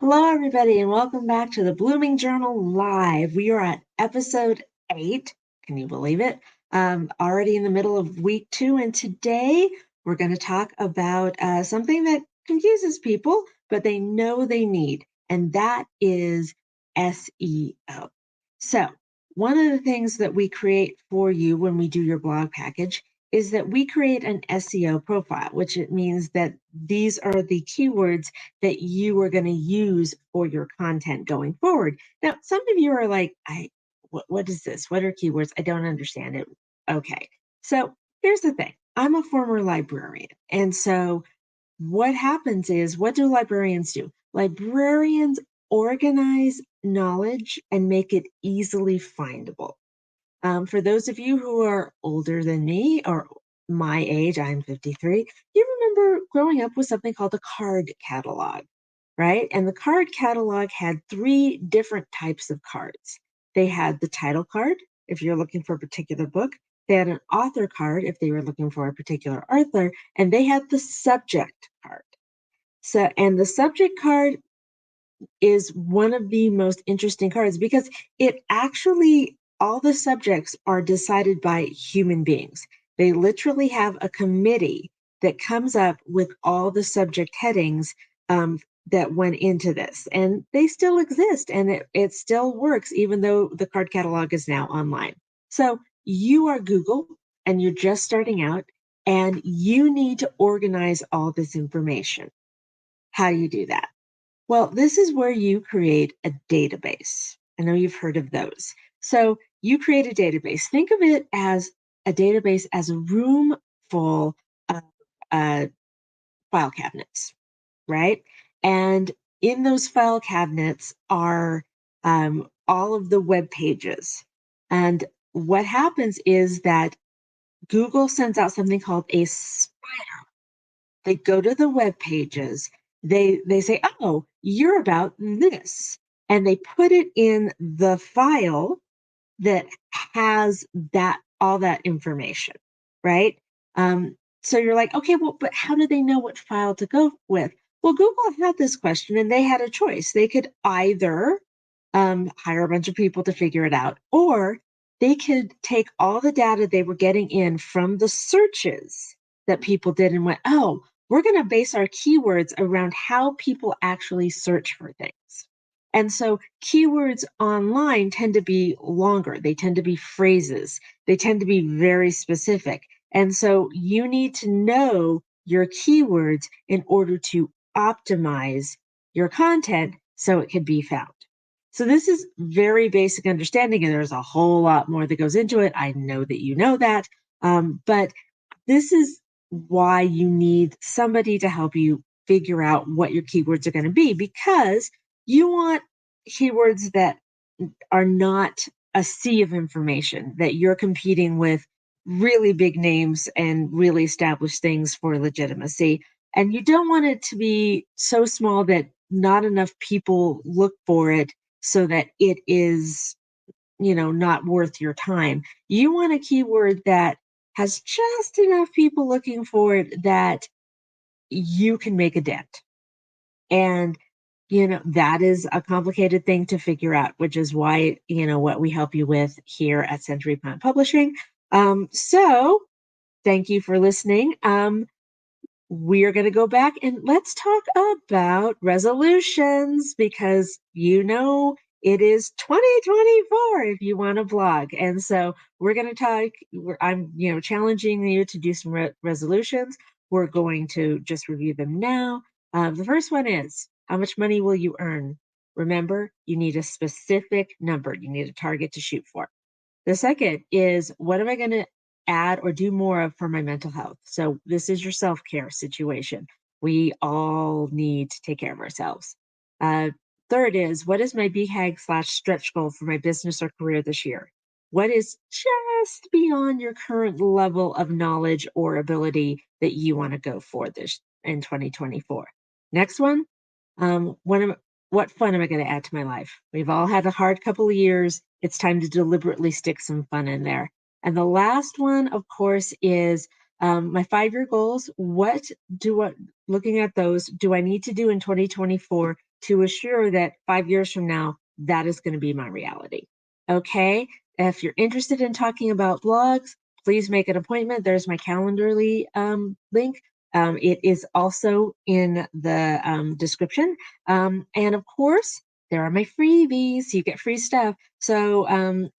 Hello, everybody, and welcome back to the Blooming Journal Live. We are at episode 8. Can you believe it? Already in the middle of week 2, and today we're going to talk about something that confuses people, but they know they need, and that is SEO. So, one of the things that we create for you when we do your blog package is that we create an SEO profile, which it means that these are the keywords that you are going to use for your content going forward. Now, some of you are like, what is this? What are keywords? I don't understand it. Okay. So here's the thing. I'm a former librarian. And so what happens is, what do librarians do? Librarians organize knowledge and make it easily findable. For those of you who are older than me or my age, I'm 53, you remember growing up with something called a card catalog, right? And the card catalog had 3 different types of cards. They had the title card, if you're looking for a particular book. They had an author card, if they were looking for a particular author, and they had the subject card. So, and the subject card is one of the most interesting cards because it actually, all the subjects are decided by human beings. They literally have a committee that comes up with all the subject headings that went into this. And they still exist and it still works, even though the card catalog is now online. So you are Google and you're just starting out and you need to organize all this information. How do you do that? Well, this is where you create a database. I know you've heard of those. So you create a database. Think of it as a database as a room full of uh, file cabinets, right? And in those file cabinets are all of the web pages. And what happens is that Google sends out something called a spider. They go to the web pages. They say, "Oh, you're about this," and they put it in the file that has that all that information, right? So you're like, okay, well, but how do they know what file to go with? Well, Google had this question, and they had a choice. They could either hire a bunch of people to figure it out, or they could take all the data they were getting in from the searches that people did and went, oh, we're going to base our keywords around how people actually search for things. And so keywords online tend to be longer. They tend to be phrases. They tend to be very specific. And so you need to know your keywords in order to optimize your content so it can be found. So this is very basic understanding, and there's a whole lot more that goes into it. I know that you know that. But this is why you need somebody to help you figure out what your keywords are going to be, because you want keywords that are not a sea of information, that you're competing with really big names and really established things for legitimacy. And you don't want it to be so small that not enough people look for it so that it is, not worth your time. You want a keyword that has just enough people looking for it that you can make a dent. And, that is a complicated thing to figure out, which is why, what we help you with here at Century Plant Publishing. So thank you for listening. We are going to go back and let's talk about resolutions because it is 2024 if you want to blog. And so we're going to talk, I'm challenging you to do some resolutions. We're going to just review them now. The first one is, how much money will you earn? Remember, you need a specific number. You need a target to shoot for. The second is, what am I going to add or do more of for my mental health? So this is your self-care situation. We all need to take care of ourselves. Uh, Third is, what is my BHAG/stretch goal for my business or career this year? What is just beyond your current level of knowledge or ability that you want to go for this in 2024? Next one, um, what am, what fun am I going to add to my life? We've all had a hard couple of years. It's time to deliberately stick some fun in there. And the last one, of course, is my 5-year goals. Looking at those, do I need to do in 2024 to assure that 5 years from now, that is going to be my reality. Okay. If you're interested in talking about blogs, please make an appointment. There's my Calendarly link. It is also in the description. And of course, there are my freebies. You get free stuff. So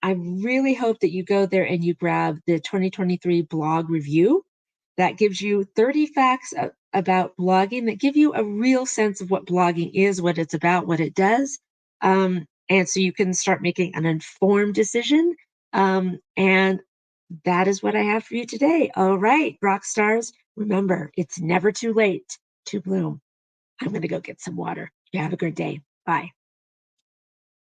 I really hope that you go there and you grab the 2023 blog review. That gives you 30 facts about blogging that give you a real sense of what blogging is, what it's about, what it does. And so you can start making an informed decision. And that is what I have for you today. All right, rock stars, remember, it's never too late to bloom. I'm going to go get some water. You have a good day. Bye.